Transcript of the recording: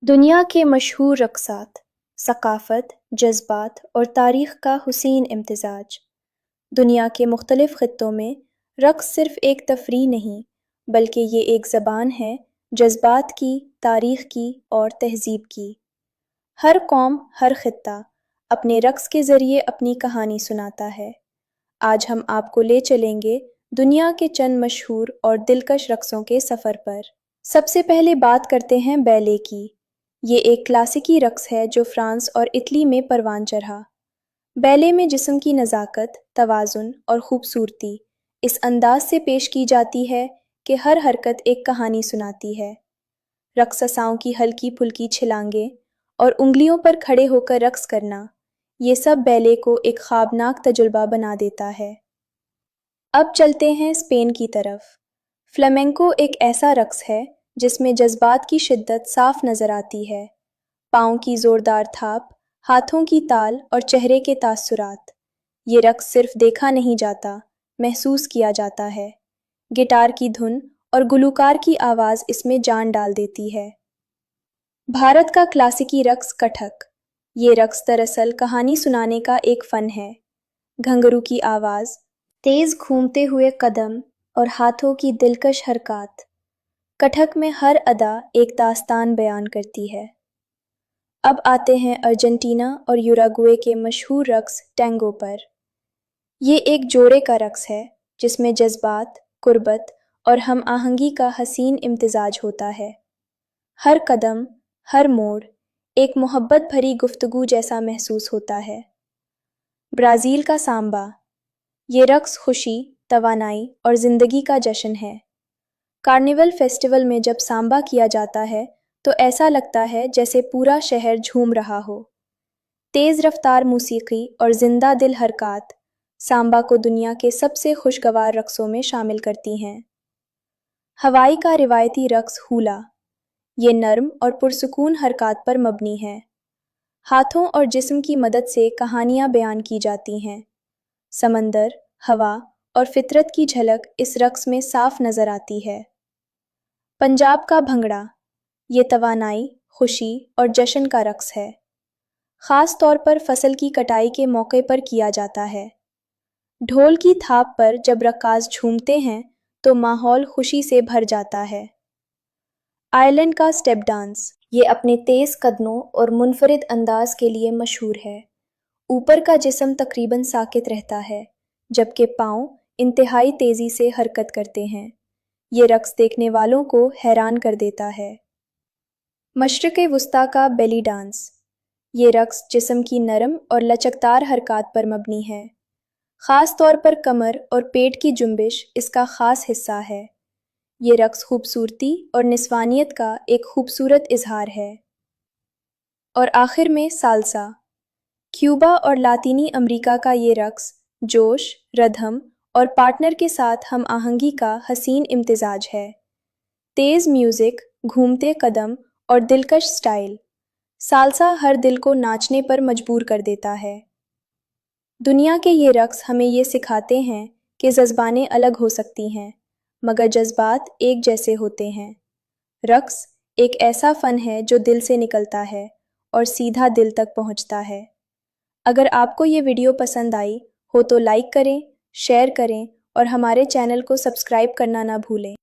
دنیا کے مشہور رقصات، ثقافت، جذبات اور تاریخ کا حسین امتزاج۔ دنیا کے مختلف خطوں میں رقص صرف ایک تفریح نہیں بلکہ یہ ایک زبان ہے جذبات کی، تاریخ کی اور تہذیب کی۔ ہر قوم، ہر خطہ اپنے رقص کے ذریعے اپنی کہانی سناتا ہے۔ آج ہم آپ کو لے چلیں گے دنیا کے چند مشہور اور دلکش رقصوں کے سفر پر۔ سب سے پہلے بات کرتے ہیں بیلے کی۔ یہ ایک کلاسیکی رقص ہے جو فرانس اور اٹلی میں پروان چڑھا۔ بیلے میں جسم کی نزاکت، توازن اور خوبصورتی اس انداز سے پیش کی جاتی ہے کہ ہر حرکت ایک کہانی سناتی ہے۔ رقصاؤں کی ہلکی پھلکی چھلانگیں اور انگلیوں پر کھڑے ہو کر رقص کرنا، یہ سب بیلے کو ایک خوابناک تجربہ بنا دیتا ہے۔ اب چلتے ہیں اسپین کی طرف۔ فلیمنکو ایک ایسا رقص ہے جس میں جذبات کی شدت صاف نظر آتی ہے۔ پاؤں کی زوردار تھاپ، ہاتھوں کی تال اور چہرے کے تاثرات۔ یہ رقص صرف دیکھا نہیں جاتا، محسوس کیا جاتا ہے۔ گٹار کی دھن اور گلوکار کی آواز اس میں جان ڈال دیتی ہے۔ بھارت کا کلاسیکی رقص کتھک۔ یہ رقص دراصل کہانی سنانے کا ایک فن ہے۔ گھنگرو کی آواز، تیز گھومتے ہوئے قدم اور ہاتھوں کی دلکش حرکات، کتھک میں ہر ادا ایک داستان بیان کرتی ہے۔ اب آتے ہیں ارجنٹینا اور یوراگوئے کے مشہور رقص ٹینگو پر۔ یہ ایک جوڑے کا رقص ہے جس میں جذبات، قربت اور ہم آہنگی کا حسین امتزاج ہوتا ہے۔ ہر قدم، ہر موڑ ایک محبت بھری گفتگو جیسا محسوس ہوتا ہے۔ برازیل کا سامبا۔ یہ رقص خوشی، توانائی اور زندگی کا جشن ہے۔ کارنیول فیسٹیول میں جب سامبا کیا جاتا ہے تو ایسا لگتا ہے جیسے پورا شہر جھوم رہا ہو۔ تیز رفتار موسیقی اور زندہ دل حرکات سامبا کو دنیا کے سب سے خوشگوار رقصوں میں شامل کرتی ہیں۔ ہوائی کا روایتی رقص ہولا۔ یہ نرم اور پرسکون حرکات پر مبنی ہے۔ ہاتھوں اور جسم کی مدد سے کہانیاں بیان کی جاتی ہیں۔ سمندر، ہوا اور فطرت کی جھلک اس رقص میں صاف نظر آتی ہے۔ پنجاب کا بھنگڑا۔ یہ توانائی، خوشی اور جشن کا رقص ہے۔ خاص طور پر فصل کی کٹائی کے موقع پر کیا جاتا ہے۔ ڈھول کی تھاپ پر جب رقاص جھومتے ہیں تو ماحول خوشی سے بھر جاتا ہے۔ آئرلینڈ کا اسٹیپ ڈانس۔ یہ اپنے تیز قدموں اور منفرد انداز کے لیے مشہور ہے۔ اوپر کا جسم تقریباً ساکت رہتا ہے جبکہ پاؤں انتہائی تیزی سے حرکت کرتے ہیں۔ یہ رقص دیکھنے والوں کو حیران کر دیتا ہے۔ مشرق وسطیٰ کا بیلی ڈانس۔ یہ رقص جسم کی نرم اور لچکدار حرکات پر مبنی ہے۔ خاص طور پر کمر اور پیٹ کی جنبش اس کا خاص حصہ ہے۔ یہ رقص خوبصورتی اور نسوانیت کا ایک خوبصورت اظہار ہے۔ اور آخر میں سالسا۔ کیوبا اور لاطینی امریکا کا یہ رقص جوش، ردھم اور پارٹنر کے ساتھ ہم آہنگی کا حسین امتزاج ہے۔ تیز میوزک، گھومتے قدم اور دلکش سٹائل، سالسا ہر دل کو ناچنے پر مجبور کر دیتا ہے۔ دنیا کے یہ رقص ہمیں یہ سکھاتے ہیں کہ زبانیں الگ ہو سکتی ہیں مگر جذبات ایک جیسے ہوتے ہیں۔ رقص ایک ایسا فن ہے جو دل سے نکلتا ہے اور سیدھا دل تک پہنچتا ہے۔ اگر آپ کو یہ ویڈیو پسند آئی ہو تو لائک کریں، شیئر کریں اور ہمارے چینل کو سبسکرائب کرنا نہ بھولیں۔